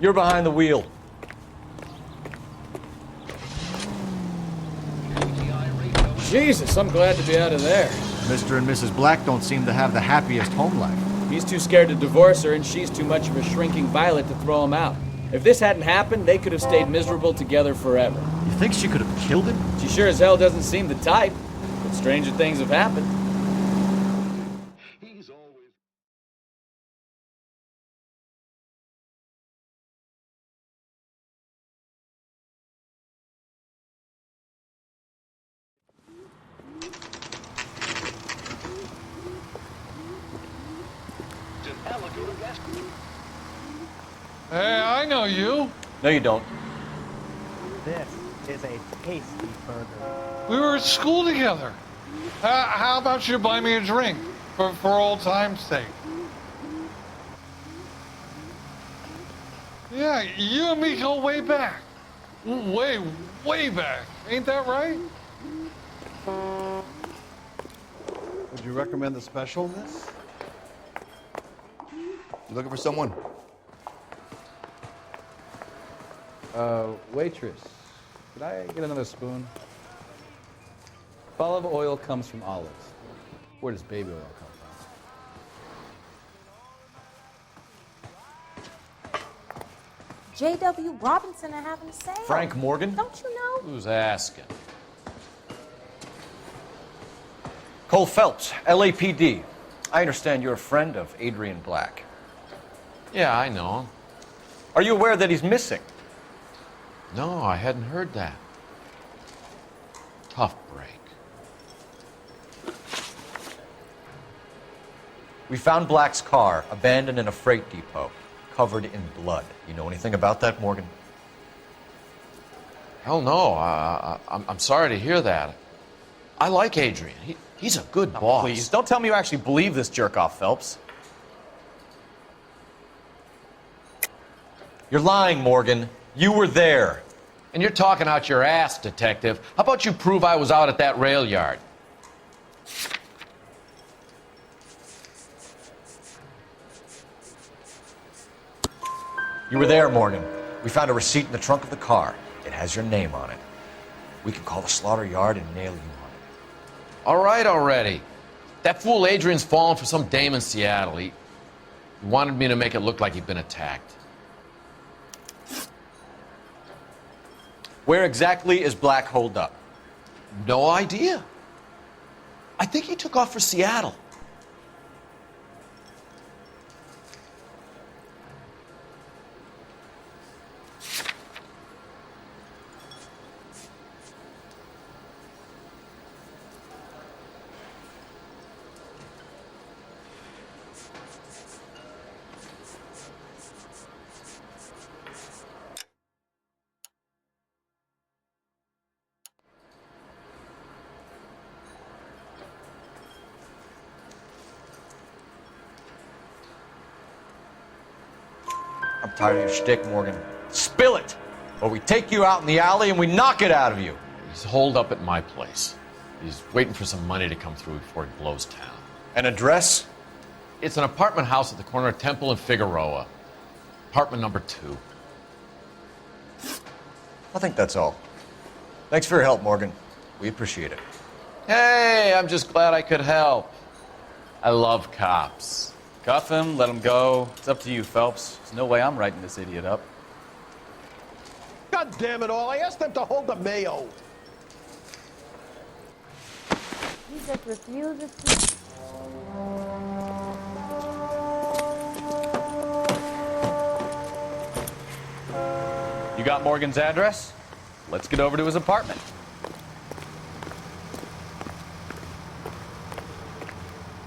You're behind the wheel. Jesus, I'm glad to be out of there. Mr. and Mrs. Black don't seem to have the happiest home life. He's too scared to divorce her, and she's too much of a shrinking violet to throw him out. If this hadn't happened, they could have stayed miserable together forever. You think she could have killed him? She sure as hell doesn't seem the type, but stranger things have happened. Hey, I know you. No, you don't. This is a tasty burger. We were at school together. How about you buy me a drink for old time's sake? Yeah, you and me go way back. Way back. Ain't that right? Would you recommend the special, miss? You looking for someone? Waitress, could I get another spoon? Olive oil comes from olives. Where does baby oil come from? J.W. Robinson are having a sale. Frank Morgan? Don't you know? Who's asking? Cole Phelps, LAPD. I understand you're a friend of Adrian Black. Yeah, I know him. Are you aware that he's missing? No, I hadn't heard that. Tough break. We found Black's car abandoned in a freight depot, covered in blood. You know anything about that, Morgan? Hell no. I'm sorry to hear that. I like Adrian. He's a good boss. Please, don't tell me you actually believe this jerk-off, Phelps. You're lying, Morgan. You were there. And you're talking out your ass, detective. How about you prove I was out at that rail yard? You were there, Morgan. We found a receipt in the trunk of the car. It has your name on it. We can call the slaughter yard and nail you on it. All right already. That fool Adrian's fallen for some dame in Seattle. He wanted me to make it look like he'd been attacked. Where exactly is Black holed up? No idea. I think he took off for Seattle. I'm tired of your shtick, Morgan. Spill it! Or we take you out in the alley and we knock it out of you. He's holed up at my place. He's waiting for some money to come through before he blows town. An address? It's an apartment house at the corner of Temple and Figueroa. Apartment number 2. I think that's all. Thanks for your help, Morgan. We appreciate it. Hey, I'm just glad I could help. I love cops. Cuff him, let him go. It's up to you, Phelps. There's no way I'm writing this idiot up. God damn it all, I asked them to hold the mayo. He just refuses to. You got Morgan's address? Let's get over to his apartment.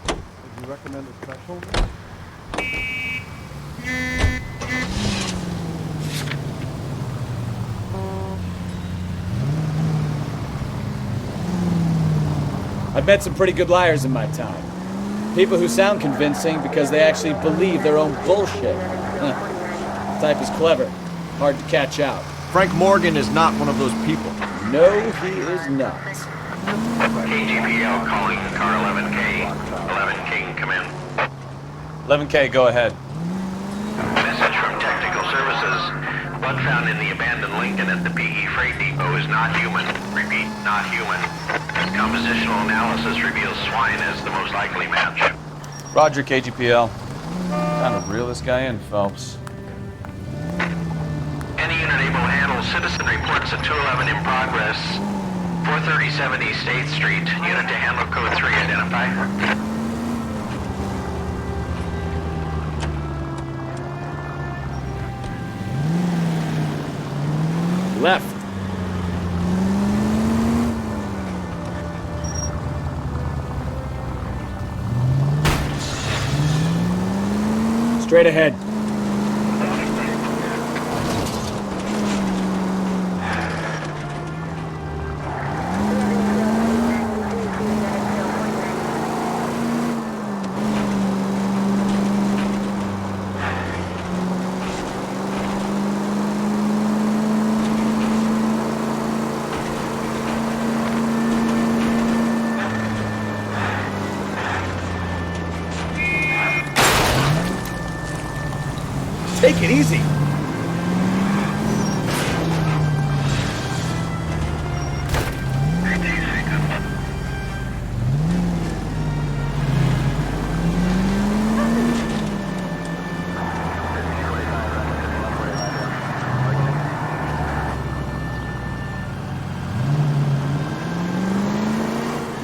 Would you recommend a special? I've met some pretty good liars in my time. People who sound convincing because they actually believe their own bullshit. The type is clever, hard to catch out. Frank Morgan is not one of those people. No, he is not. KGPL calling car 11K. 11K, come in. 11K, go ahead. Message from Technical Services. Blood found in the abandoned Lincoln at the PE freight depot is not human. Repeat, not human. Compositional analysis reveals swine as the most likely match. Roger, KGPL. Time to reel this guy in, Phelps. Any unit able to handle citizen reports at 211 in progress. 437 East 8th Street. Unit to handle code 3 identify. Left. Straight ahead. Take it easy.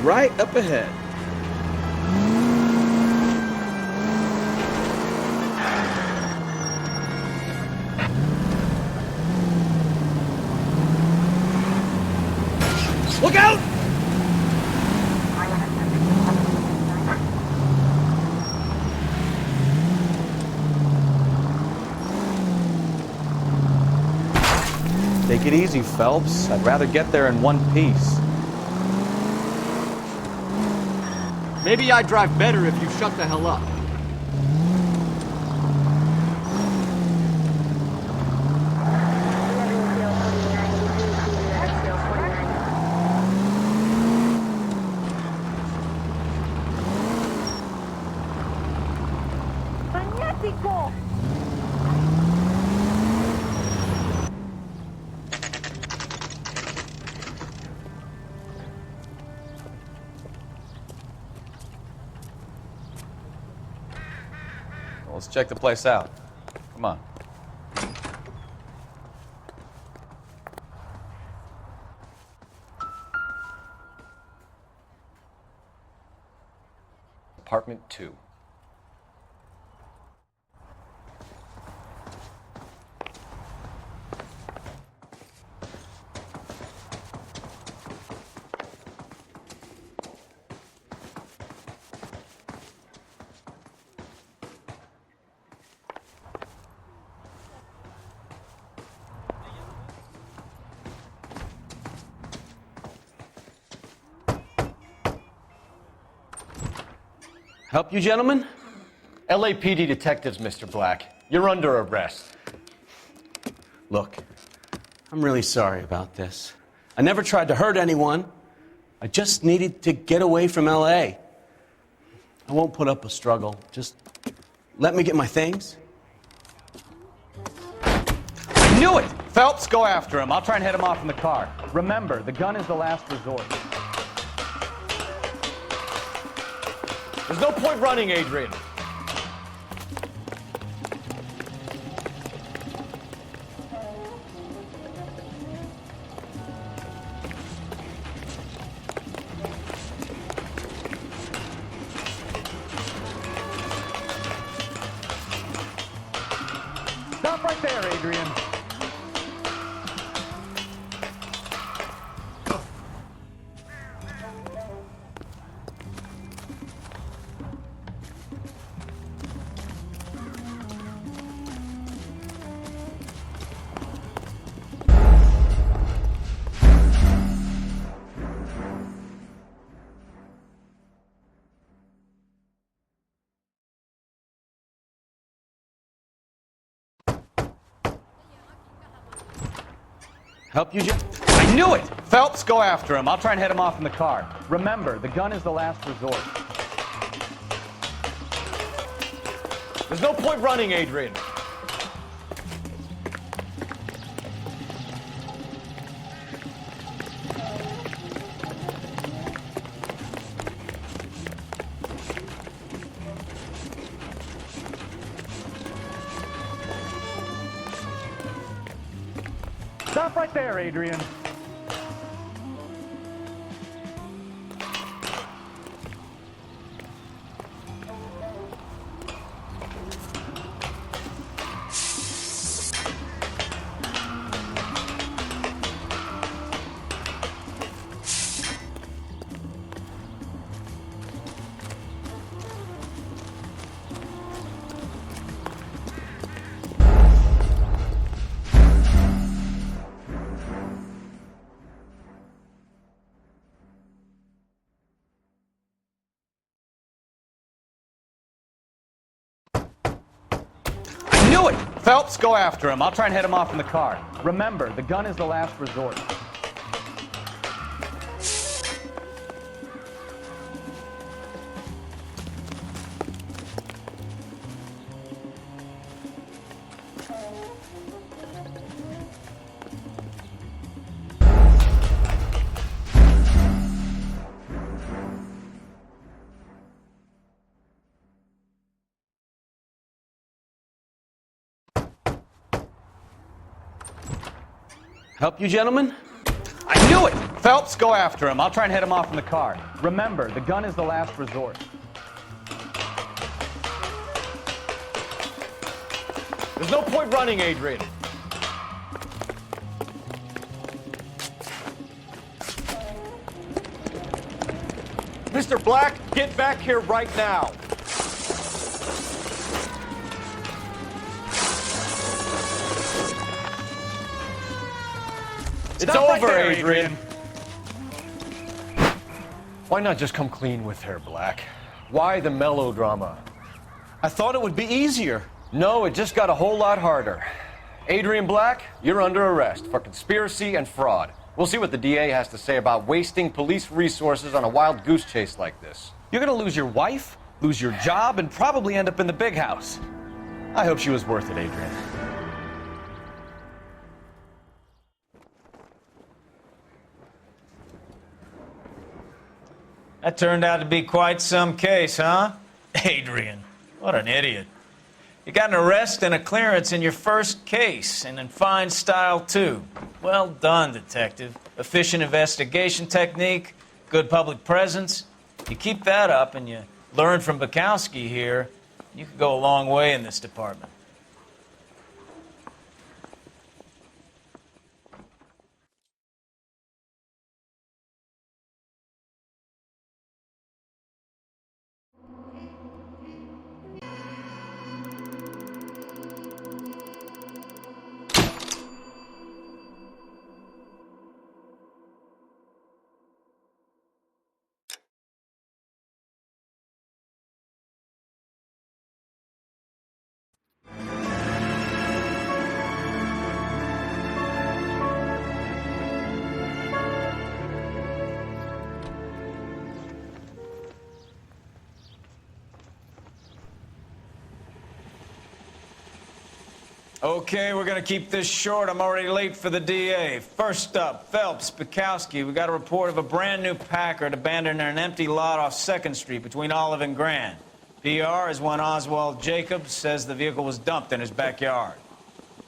Right up ahead. Look out! Take it easy, Phelps. I'd rather get there in one piece. Maybe I'd drive better if you shut the hell up. Well, let's check the place out. Come on. Apartment 2. Help you, gentlemen? LAPD detectives, Mr. Black. You're under arrest. Look, I'm really sorry about this. I never tried to hurt anyone. I just needed to get away from LA. I won't put up a struggle. Just let me get my things. I knew it! Phelps, go after him. I'll try and head him off in the car. Remember, the gun is the last resort. There's no point running, Adrian. Stop right there, Adrian. Help you, I knew it! Phelps, go after him. I'll try and head him off in the car. Remember, the gun is the last resort. There's no point running, Adrian. Stop right there, Adrian. Knew it! Phelps, go after him. I'll try and head him off from the car. Remember, the gun is the last resort. Help you, gentlemen? I knew it! Phelps, go after him. I'll try and head him off from the car. Remember, the gun is the last resort. There's no point running, Adrian. Mr. Black, get back here right now. It's over, Adrian. Why not just come clean with her, Black? Why the melodrama? I thought it would be easier. No, it just got a whole lot harder. Adrian Black, you're under arrest for conspiracy and fraud. We'll see what the DA has to say about wasting police resources on a wild goose chase like this. You're gonna lose your wife, lose your job, and probably end up in the big house. I hope she was worth it, Adrian. That turned out to be quite some case, huh? Adrian, what an idiot. You got an arrest and a clearance in your first case, and in fine style, too. Well done, detective. Efficient investigation technique, good public presence. You keep that up and you learn from Bukowski here, you could go a long way in this department. Okay, we're gonna keep this short. I'm already late for the DA. First up, Phelps, Bukowski. We got a report of a brand new Packard abandoned in an empty lot off 2nd Street between Olive and Grand. PR is one Oswald Jacobs says the vehicle was dumped in his backyard.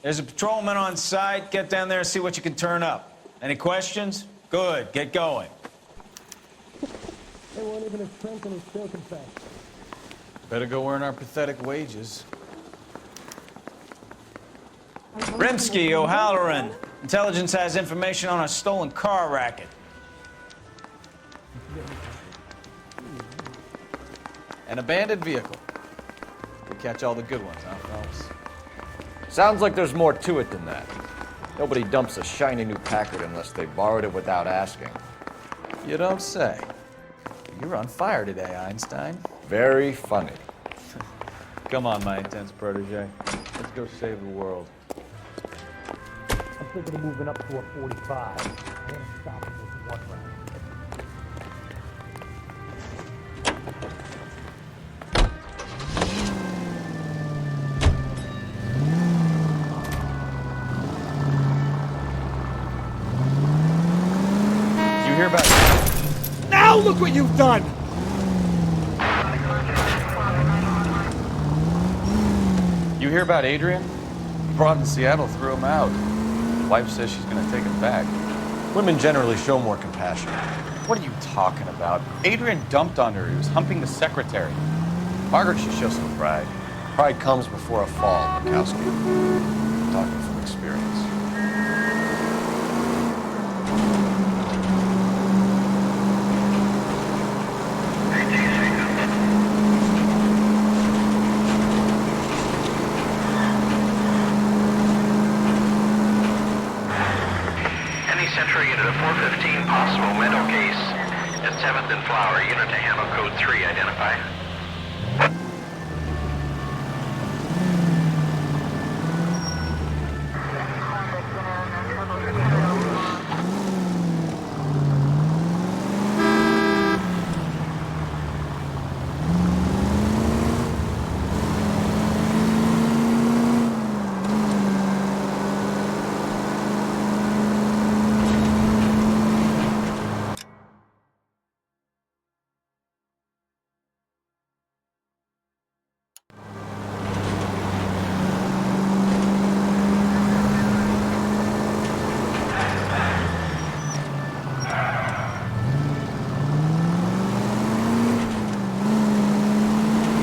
There's a patrolman on site. Get down there and see what you can turn up. Any questions? Good, get going. They weren't even as strengthened as still confessed. Better go earn our pathetic wages. Rimsky, O'Halloran. Intelligence has information on a stolen car racket. An abandoned vehicle. We catch all the good ones, huh, Phelps? Sounds like there's more to it than that. Nobody dumps a shiny new Packard unless they borrowed it without asking. You don't say. You're on fire today, Einstein. Very funny. Come on, my intense protege. Let's go save the world. I'm thinking of moving up to a 45. And stopping with one round. You hear about... Now look what you've done! You hear about Adrian? Brought in Seattle threw him out. Wife says she's gonna take it back. Women generally show more compassion. What are you talking about? Adrian dumped on her. He was humping the secretary. Margaret should show some pride. Pride comes before a fall, Bukowski. I'm talking from experience. Century unit of 415, possible mental case at 7th and Flower. Unit to handle code 3, identify.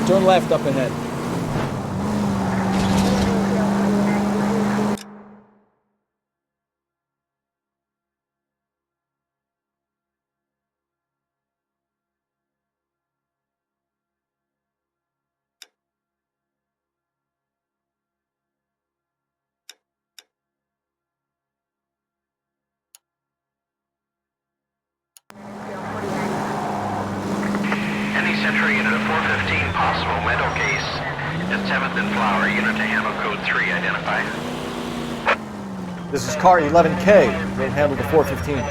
Turn left up ahead. Century unit of 415, possible mental case at 7th and Flower. Unit to handle code 3, identify. This is car 11K. Road handle to 415.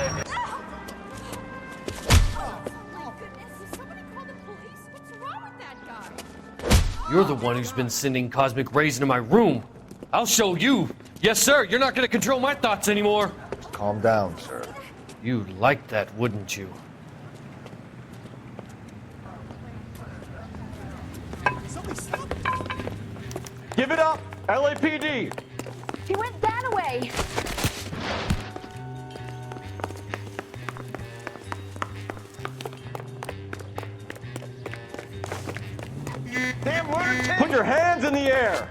You're the one who's been sending cosmic rays into my room. I'll show you. Yes, sir. You're not going to control my thoughts anymore. Calm down, sir. You'd like that, wouldn't you? Give it up! LAPD! He went that way! Damn lunatic! Put your hands in the air!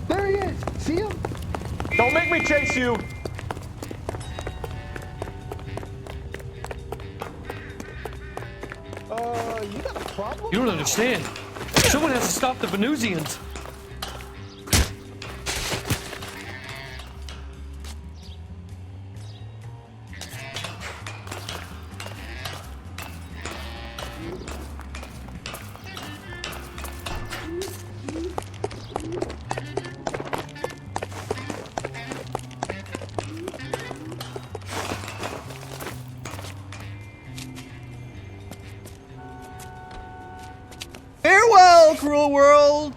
There he is! See him? Don't make me chase you! You got a problem? You don't understand. Someone has to stop the Venusians. Farewell, cruel world!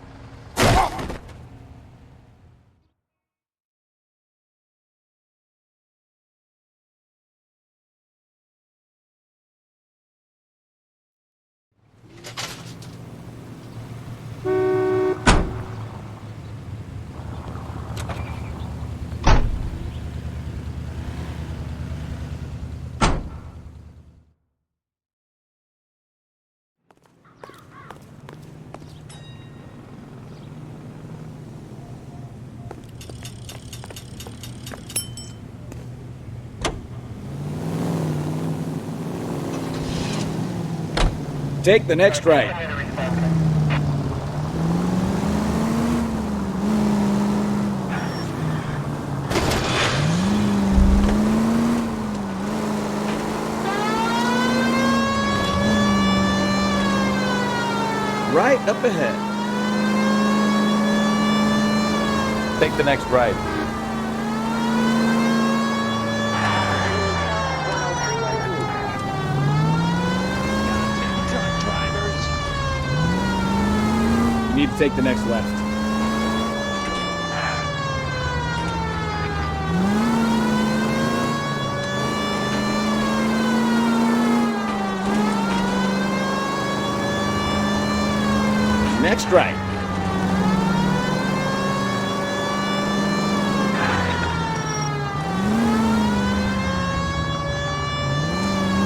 Take the next right. Right up ahead. Take the next right. You need to take the next left. Next right.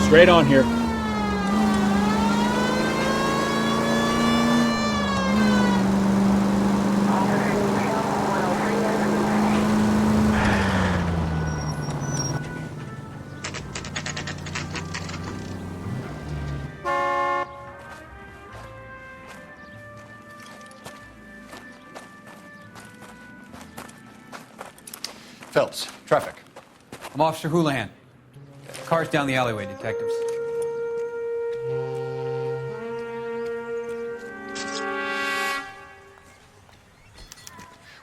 Straight on here. Phelps, traffic. I'm Officer Houlihan. Car's down the alleyway, detectives.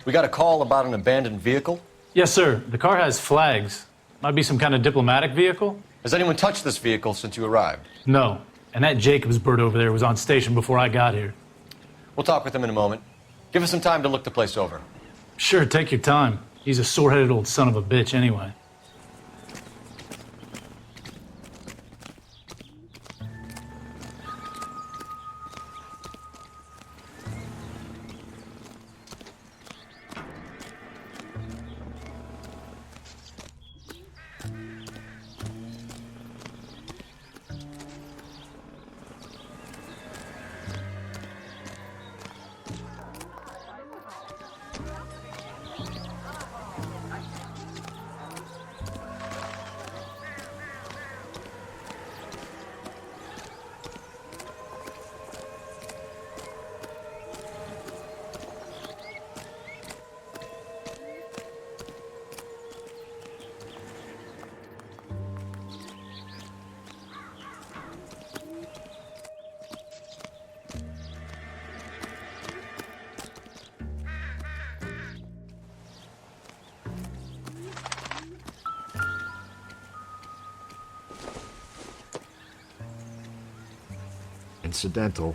We got a call about an abandoned vehicle. Yes, sir. The car has flags. Might be some kind of diplomatic vehicle. Has anyone touched this vehicle since you arrived? No. And that Jacobs bird over there was on station before I got here. We'll talk with him in a moment. Give us some time to look the place over. Sure, take your time. He's a sore-headed old son of a bitch anyway. Incidental.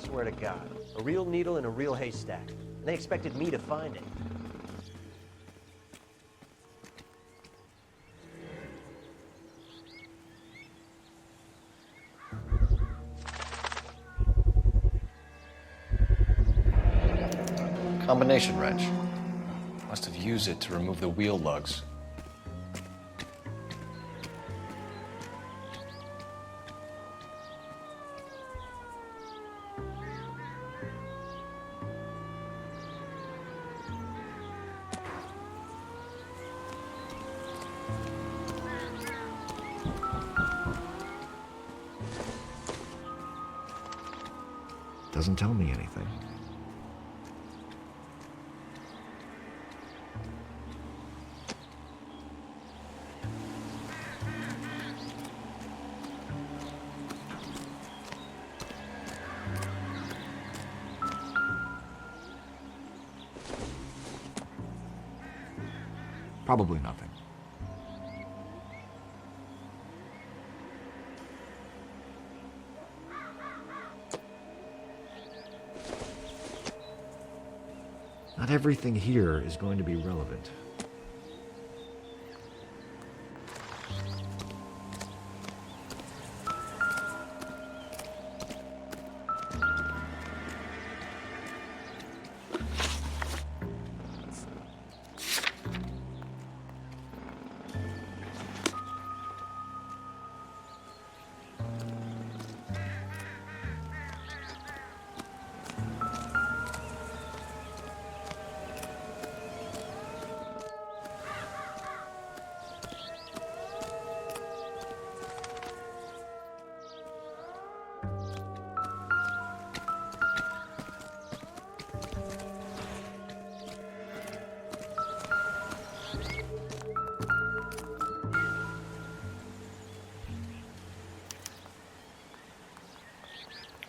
Swear to God, a real needle in a real haystack. And they expected me to find it. Combination wrench. Must have used it to remove the wheel lugs. Doesn't tell me anything. Probably nothing. Not everything here is going to be relevant.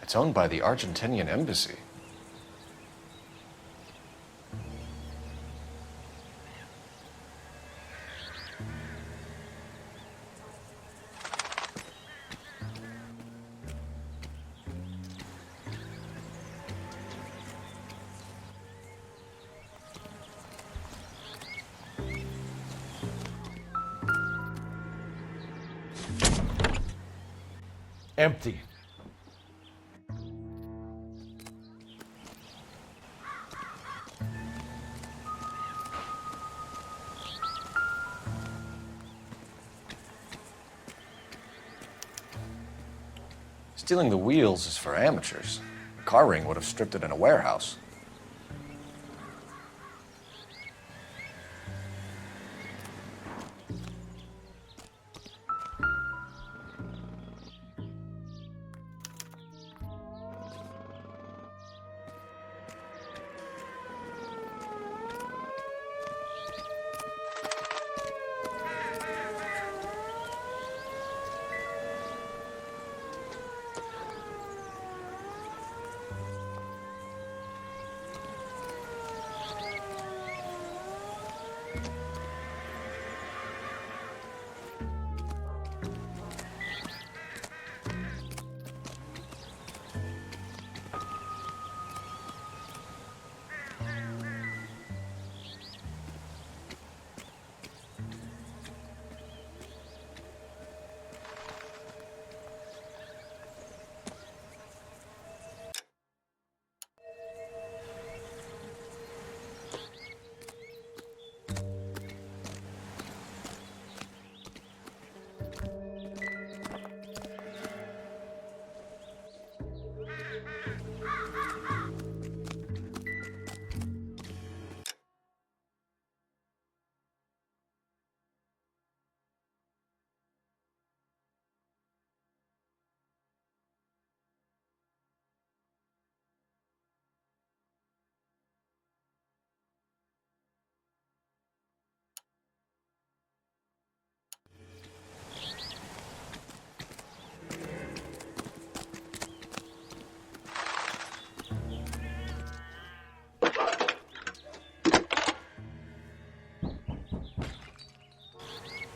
It's owned by the Argentinian embassy. Empty. Stealing the wheels is for amateurs. The car ring would have stripped it in a warehouse.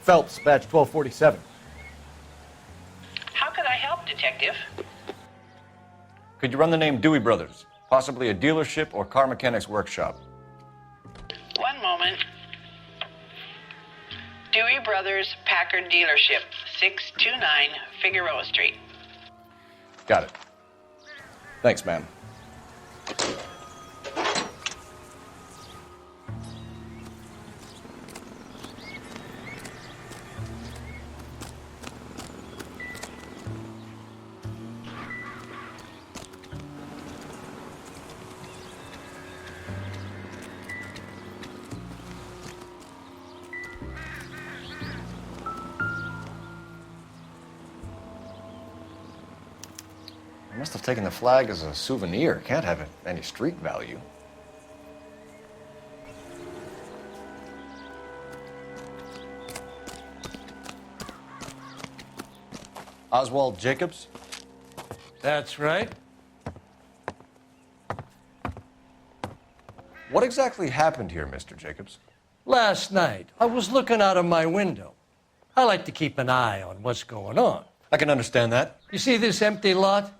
Phelps, badge 1247. How can I help, Detective? Could you run the name Dewey Brothers? Possibly a dealership or car mechanics workshop. One moment. Dewey Brothers Packard Dealership, 629 Figueroa Street. Got it. Thanks, ma'am. I must have taken the flag as a souvenir. Can't have any street value. Oswald Jacobs? That's right. What exactly happened here, Mr. Jacobs? Last night, I was looking out of my window. I like to keep an eye on what's going on. I can understand that. You see this empty lot?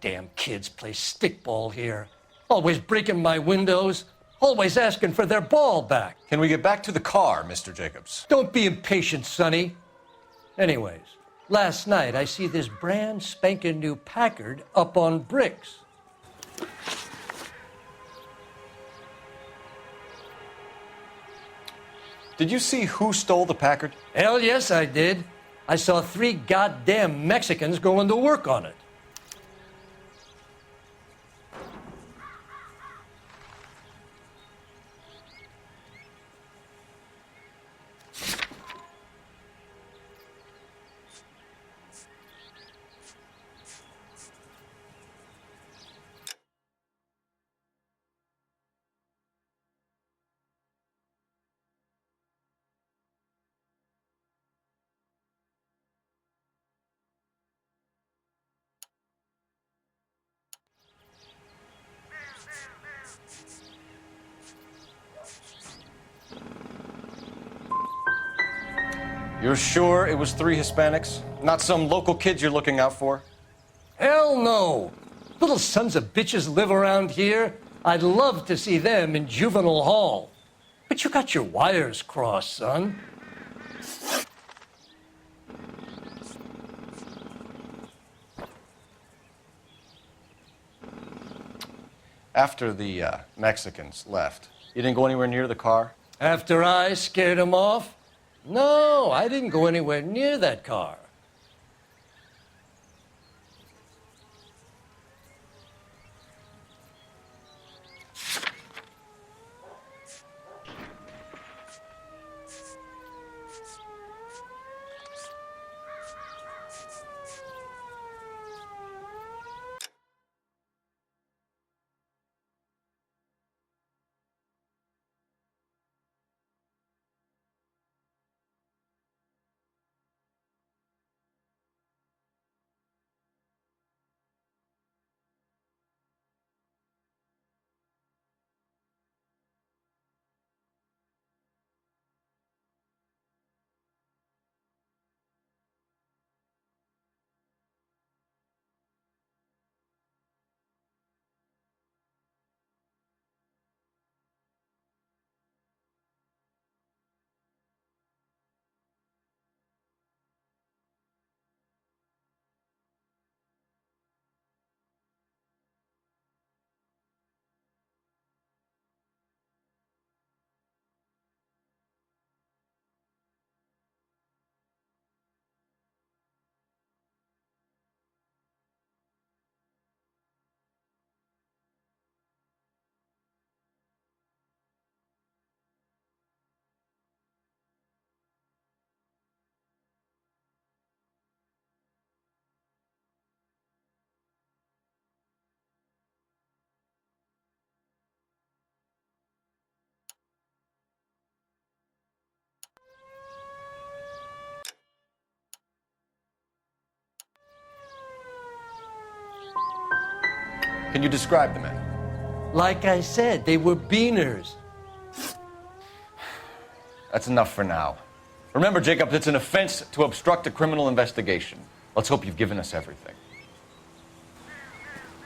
Damn kids play stickball here. Always breaking my windows. Always asking for their ball back. Can we get back to the car, Mr. Jacobs? Don't be impatient, Sonny. Anyways, last night I see this brand spanking new Packard up on bricks. Did you see who stole the Packard? Hell yes, I did. I saw 3 goddamn Mexicans going to work on it. You're sure it was 3 Hispanics? Not some local kids you're looking out for? Hell no. Little sons of bitches live around here. I'd love to see them in juvenile hall. But you got your wires crossed, son. After the Mexicans left, you didn't go anywhere near the car? After I scared him off? No, I didn't go anywhere near that car. Can you describe the men? Like I said, they were beaners. That's enough for now. Remember, Jacob, it's an offense to obstruct a criminal investigation. Let's hope you've given us everything.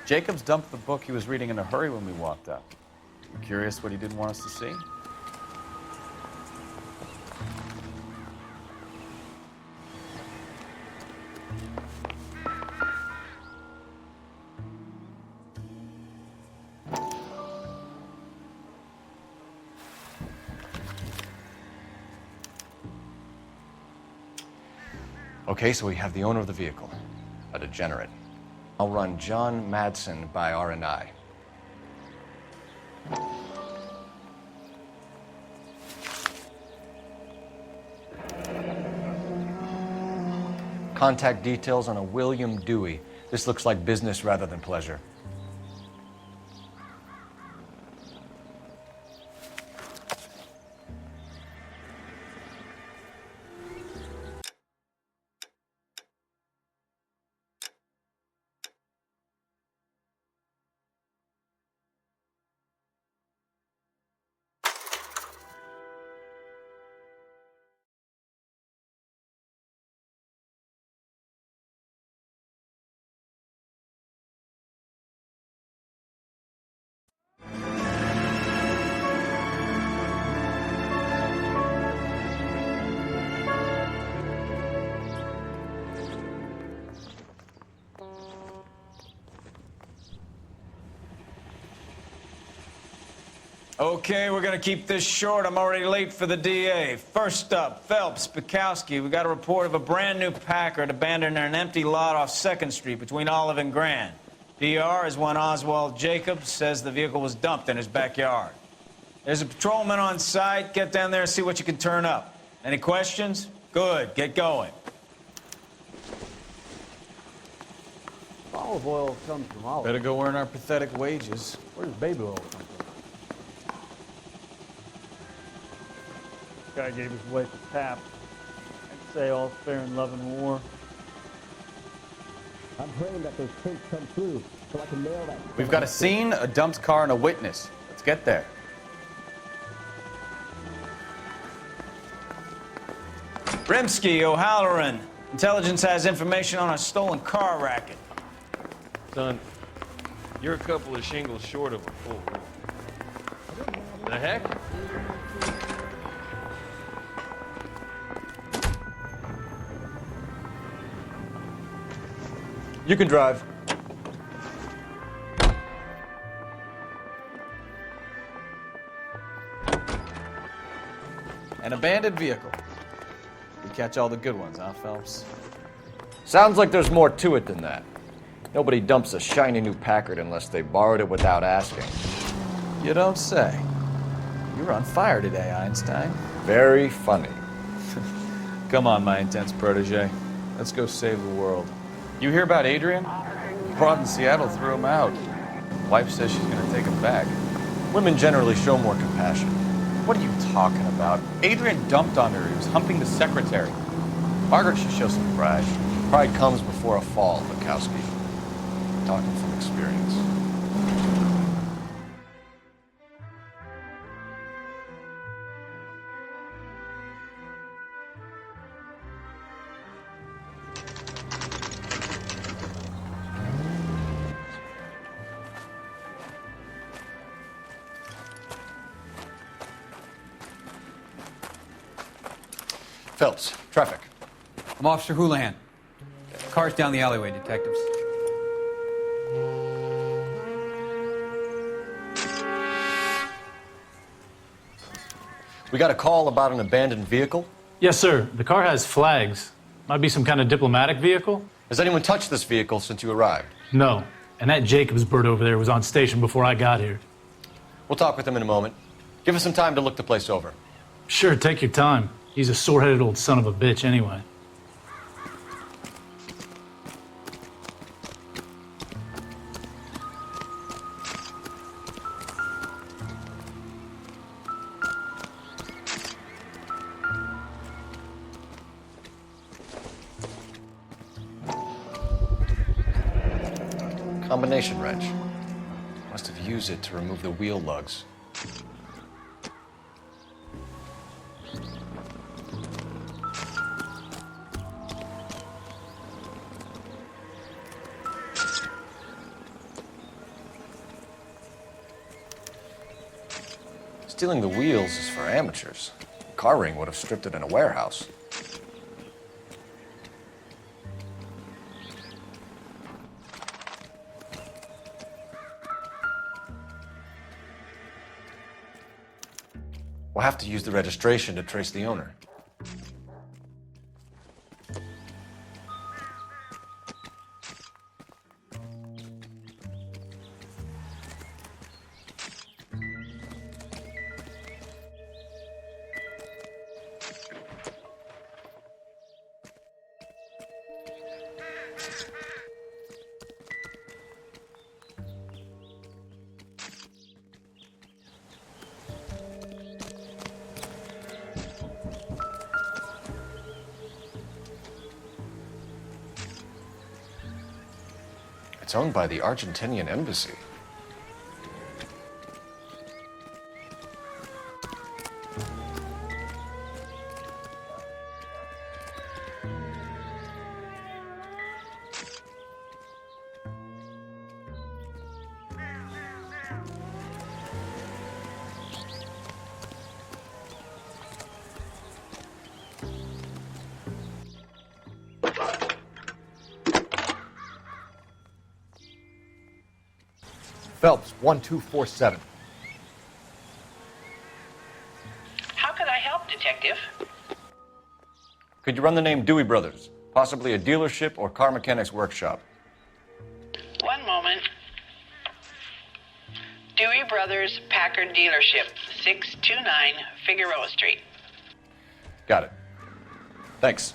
Jacobs dumped the book he was reading in a hurry when we walked up. You curious what he didn't want us to see? Okay, so we have the owner of the vehicle, a degenerate. I'll run John Madsen by R&I. Contact details on a William Dewey. This looks like business rather than pleasure. Okay, we're gonna keep this short. I'm already late for the DA. First up, Phelps, Spikowski. We got a report of a brand new Packard abandoned in an empty lot off 2nd Street between Olive and Grand. PR is one Oswald Jacobs says the vehicle was dumped in his backyard. There's a patrolman on site. Get down there and see what you can turn up. Any questions? Good, get going. Olive oil comes from olive. Better go earn our pathetic wages. Where does baby oil come from? Guy gave his wife a tap. I'd say all's fair in love and war. I'm praying that those tapes come through so I can nail that. We've got a scene, a dumped car, and a witness. Let's get there. Rimsky, O'Halloran. Intelligence has information on a stolen car racket. Son, you're a couple of shingles short of a full roof. The heck? You can drive. An abandoned vehicle. We catch all the good ones, huh, Phelps? Sounds like there's more to it than that. Nobody dumps a shiny new Packard unless they borrowed it without asking. You don't say. You were on fire today, Einstein. Very funny. Come on, my intense protege. Let's go save the world. You hear about Adrian? Broad in Seattle threw him out. Wife says she's gonna take him back. Women generally show more compassion. What are you talking about? Adrian dumped on her. He was humping the secretary. Margaret should show some pride. Pride comes before a fall, Bukowski. Talking from experience. Phelps, traffic. I'm Officer Houlihan. Car's down the alleyway, detectives. We got a call about an abandoned vehicle? Yes, sir. The car has flags. Might be some kind of diplomatic vehicle. Has anyone touched this vehicle since you arrived? No. And that Jacobs bird over there was on station before I got here. We'll talk with him in a moment. Give us some time to look the place over. Sure, take your time. He's a sore-headed old son of a bitch anyway. Combination wrench. Must have used it to remove the wheel lugs. Stealing the wheels is for amateurs. Car ring would have stripped it in a warehouse. We'll have to use the registration to trace the owner. It's owned by the Argentinian embassy. Phelps, 1247. How could I help, Detective? Could you run the name Dewey Brothers? Possibly a dealership or car mechanics workshop. One moment. Dewey Brothers Packard Dealership, 629 Figueroa Street. Got it. Thanks.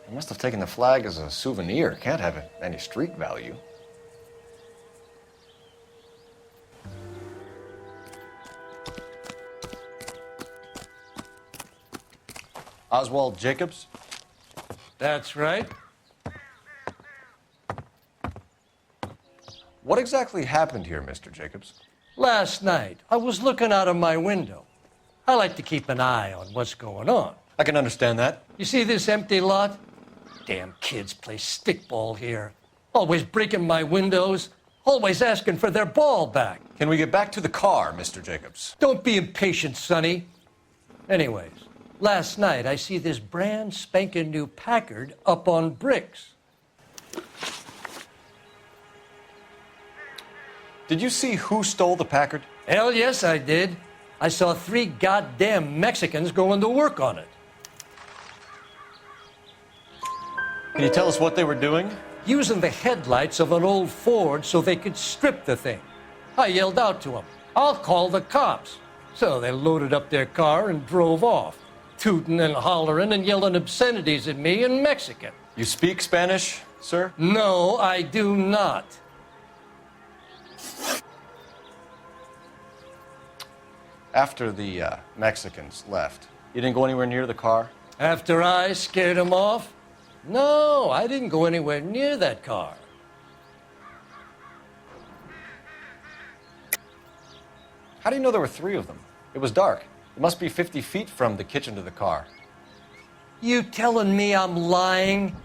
He must have taken the flag as a souvenir. Can't have any street value. Oswald Jacobs? That's right. What exactly happened here, Mr. Jacobs? Last night, I was looking out of my window. I like to keep an eye on what's going on. I can understand that. You see this empty lot? Damn kids play stickball here. Always breaking my windows, always asking for their ball back. Can we get back to the car, Mr. Jacobs? Don't be impatient, Sonny. Anyways, last night I see this brand spanking new Packard up on bricks. Did you see who stole the Packard? Hell yes, I did. I saw 3 goddamn Mexicans going to work on it. Can you tell us what they were doing? Using the headlights of an old Ford so they could strip the thing. I yelled out to them, "I'll call the cops." So they loaded up their car and drove off, tooting and hollering and yelling obscenities at me in Mexican. You speak Spanish, sir? No, I do not. After the Mexicans left, you didn't go anywhere near the car? After I scared them off? No, I didn't go anywhere near that car. How do you know there were 3 of them? It was dark. It must be 50 feet from the kitchen to the car. You telling me I'm lying?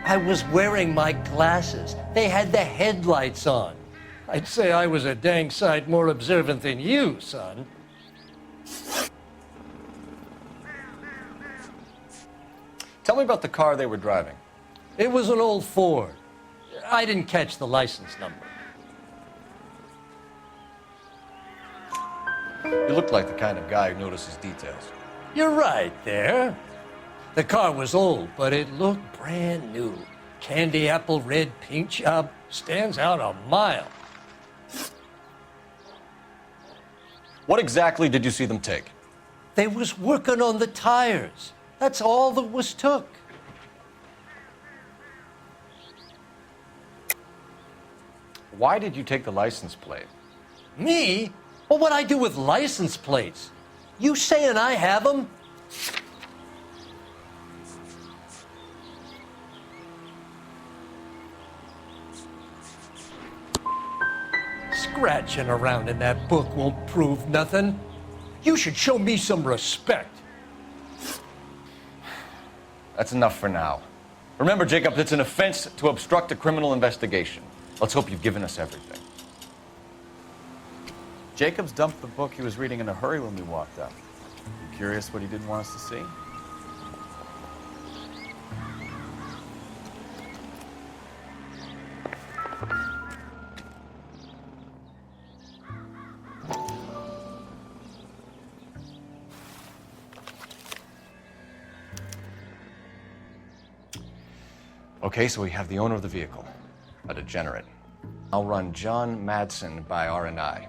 I was wearing my glasses. They had the headlights on. I'd say I was a dang sight more observant than you, son. Tell me about the car they were driving. It was an old Ford. I didn't catch the license number. You look like the kind of guy who notices details. You're right there. The car was old, but it looked brand new. Candy apple red paint job stands out a mile. What exactly did you see them take? They was working on the tires. That's all that was took. Why did you take the license plate? Me? Well, what'd I do with license plates? You saying I have them? Scratching around in that book won't prove nothing. You should show me some respect. That's enough for now. Remember, Jacob, it's an offense to obstruct a criminal investigation. Let's hope you've given us everything. Jacobs dumped the book he was reading in a hurry when we walked up. You curious what he didn't want us to see? Okay, so we have the owner of the vehicle, a degenerate. I'll run John Madsen by R&I.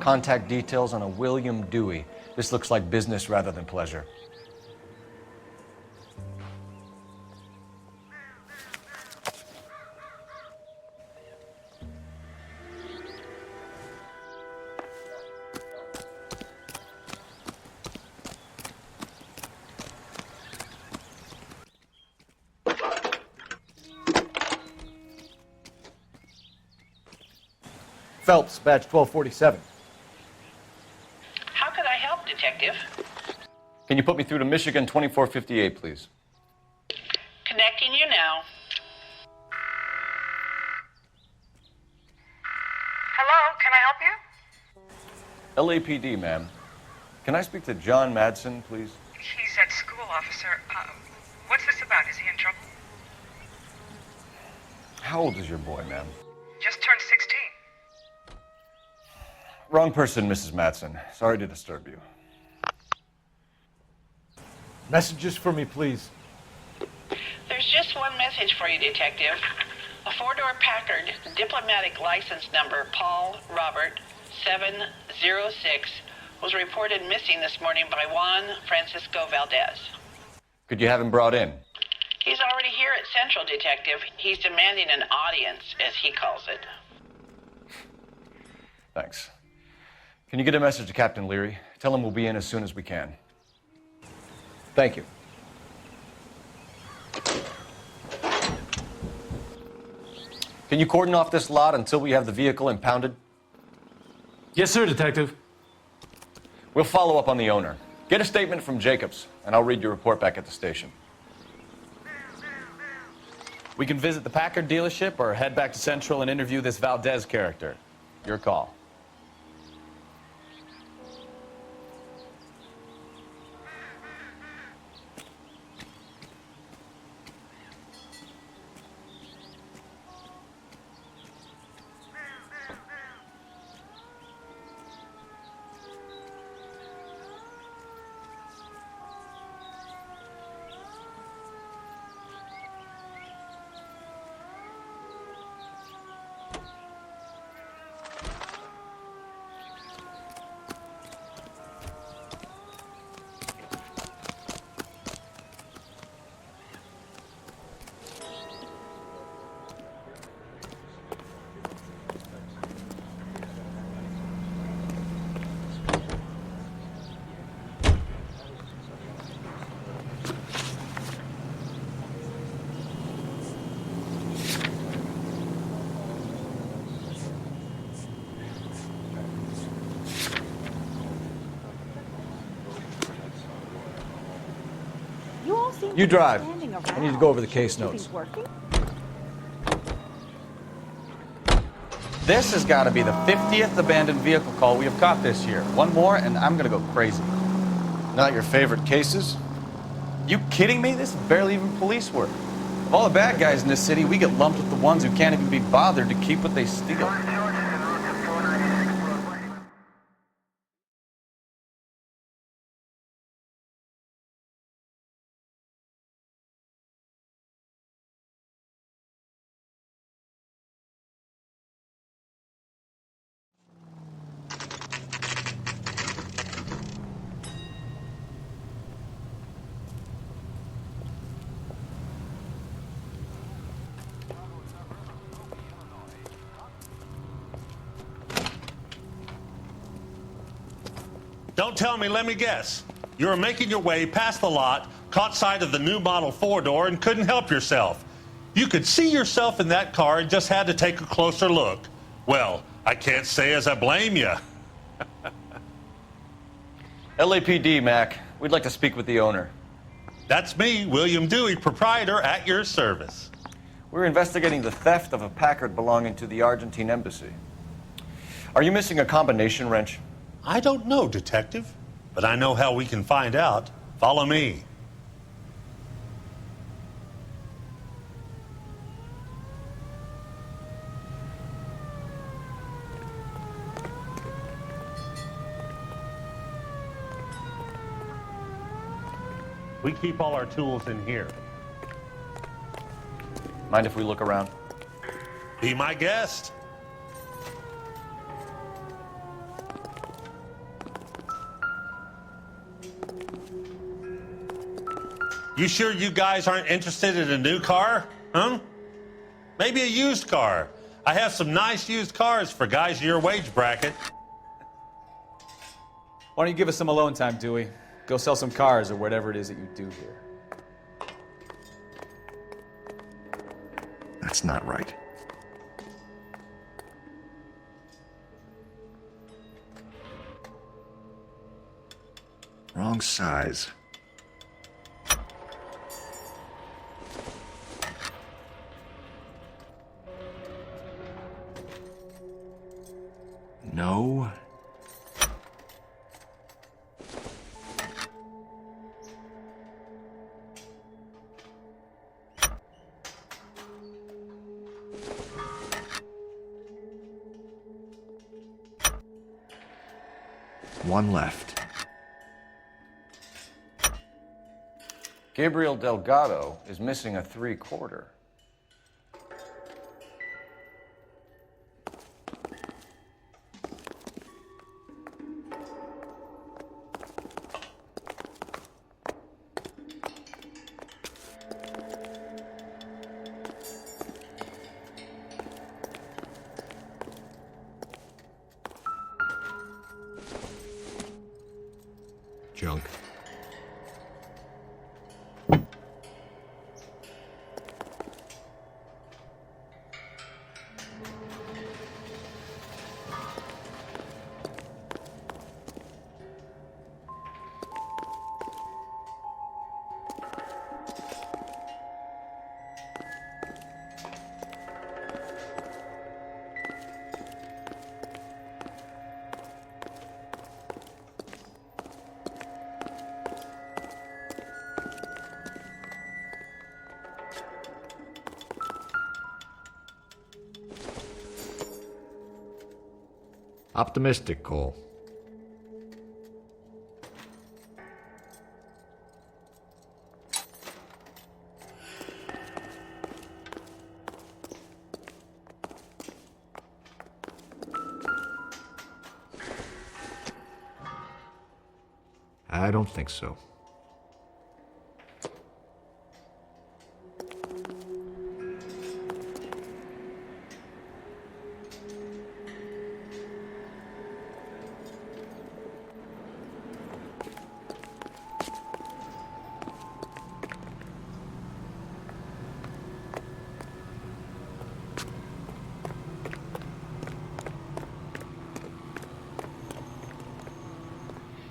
Contact details on a William Dewey. This looks like business rather than pleasure. Phelps, badge 1247. How can I help, Detective? Can you put me through to Michigan 2458, please? Connecting you now. Hello, can I help you? LAPD, ma'am. Can I speak to John Madsen, please? He's at school, officer. What's this about? Is he in trouble? How old is your boy, ma'am? Just turned 16. Wrong person, Mrs. Madsen. Sorry to disturb you. Messages for me, please. There's just one message for you, Detective. A four-door Packard, diplomatic license number Paul Robert 706, was reported missing this morning by Juan Francisco Valdez. Could you have him brought in? He's already here at Central, Detective. He's demanding an audience, as he calls it. Thanks. Can you get a message to Captain Leary? Tell him we'll be in as soon as we can. Thank you. Can you cordon off this lot until we have the vehicle impounded? Yes, sir, Detective. We'll follow up on the owner. Get a statement from Jacobs, and I'll read your report back at the station. We can visit the Packard dealership or head back to Central and interview this Valdez character. Your call. You drive. I need to go over the case notes. This has got to be the 50th abandoned vehicle call we have caught this year. One more, and I'm going to go crazy. Not your favorite cases? You kidding me? This is barely even police work. Of all the bad guys in this city, we get lumped with the ones who can't even be bothered to keep what they steal. Don't tell me, let me guess. You were making your way past the lot, caught sight of the new model four-door, and couldn't help yourself. You could see yourself in that car and just had to take a closer look. Well, I can't say as I blame you. LAPD, Mac. We'd like to speak with the owner. That's me, William Dewey, proprietor, at your service. We're investigating the theft of a Packard belonging to the Argentine embassy. Are you missing a combination wrench? I don't know, Detective, but I know how we can find out. Follow me. We keep all our tools in here. Mind if we look around? Be my guest. You sure you guys aren't interested in a new car? Huh? Maybe a used car. I have some nice used cars for guys in your wage bracket. Why don't you give us some alone time, Dewey? Go sell some cars or whatever it is that you do here. That's not right. Wrong size. No. One left. Gabriel Delgado is missing a 3/4. Junk. Optimistic, Cole. I don't think so.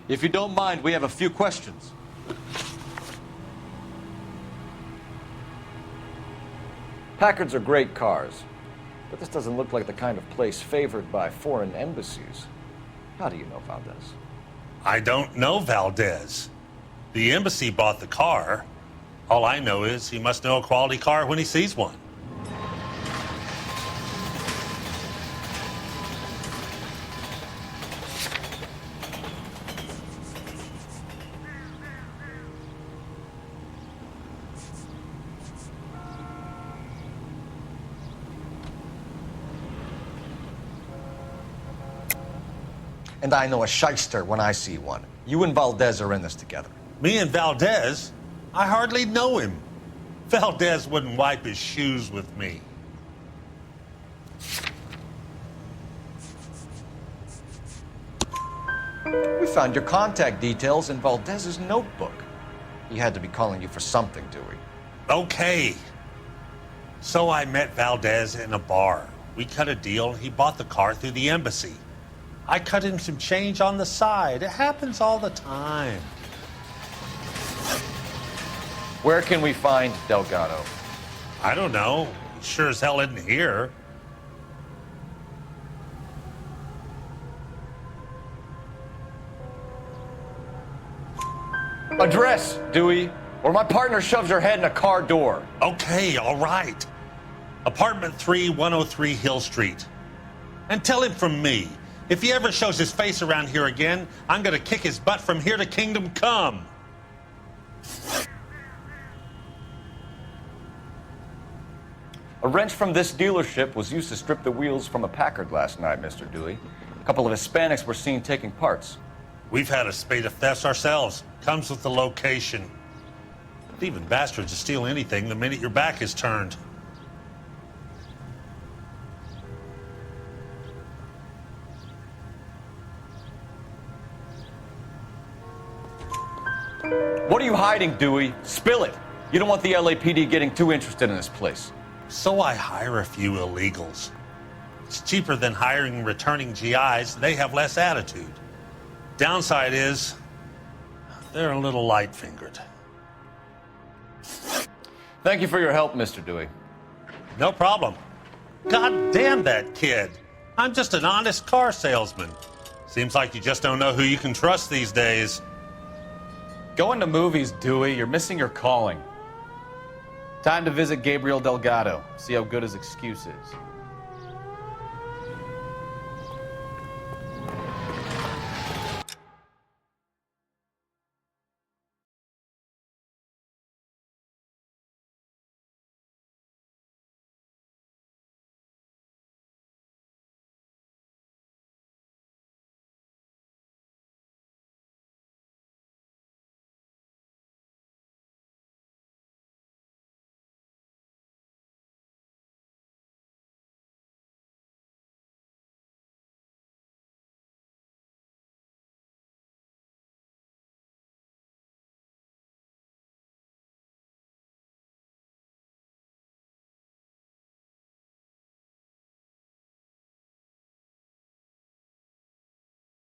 If you don't mind, we have a few questions. Packards are great cars, but this doesn't look like the kind of place favored by foreign embassies. How do you know Valdez? I don't know Valdez. The embassy bought the car. All I know is he must know a quality car when he sees one. And I know a shyster when I see one. You and Valdez are in this together. Me and Valdez? I hardly know him. Valdez wouldn't wipe his shoes with me. We found your contact details in Valdez's notebook. He had to be calling you for something, Dewey. Okay. So I met Valdez in a bar. We cut a deal. He bought the car through the embassy. I cut him some change on the side. It happens all the time. Where can we find Delgado? I don't know. He sure as hell isn't here. Address, Dewey, or my partner shoves her head in a car door. Okay, all right. Apartment 3, 103 Hill Street. And tell him from me, if he ever shows his face around here again, I'm gonna kick his butt from here to Kingdom Come. A wrench from this dealership was used to strip the wheels from a Packard last night, Mr. Dewey. A couple of Hispanics were seen taking parts. We've had a spate of thefts ourselves. Comes with the location. Thieving bastards will steal anything the minute your back is turned. What are you hiding, Dewey? Spill it. You don't want the LAPD getting too interested in this place. So I hire a few illegals. It's cheaper than hiring returning GIs. They have less attitude. Downside is, they're a little light-fingered. Thank you for your help, Mr. Dewey. No problem. God damn that kid. I'm just an honest car salesman. Seems like you just don't know who you can trust these days. Going to movies, Dewey. You're missing your calling. Time to visit Gabriel Delgado. See how good his excuse is.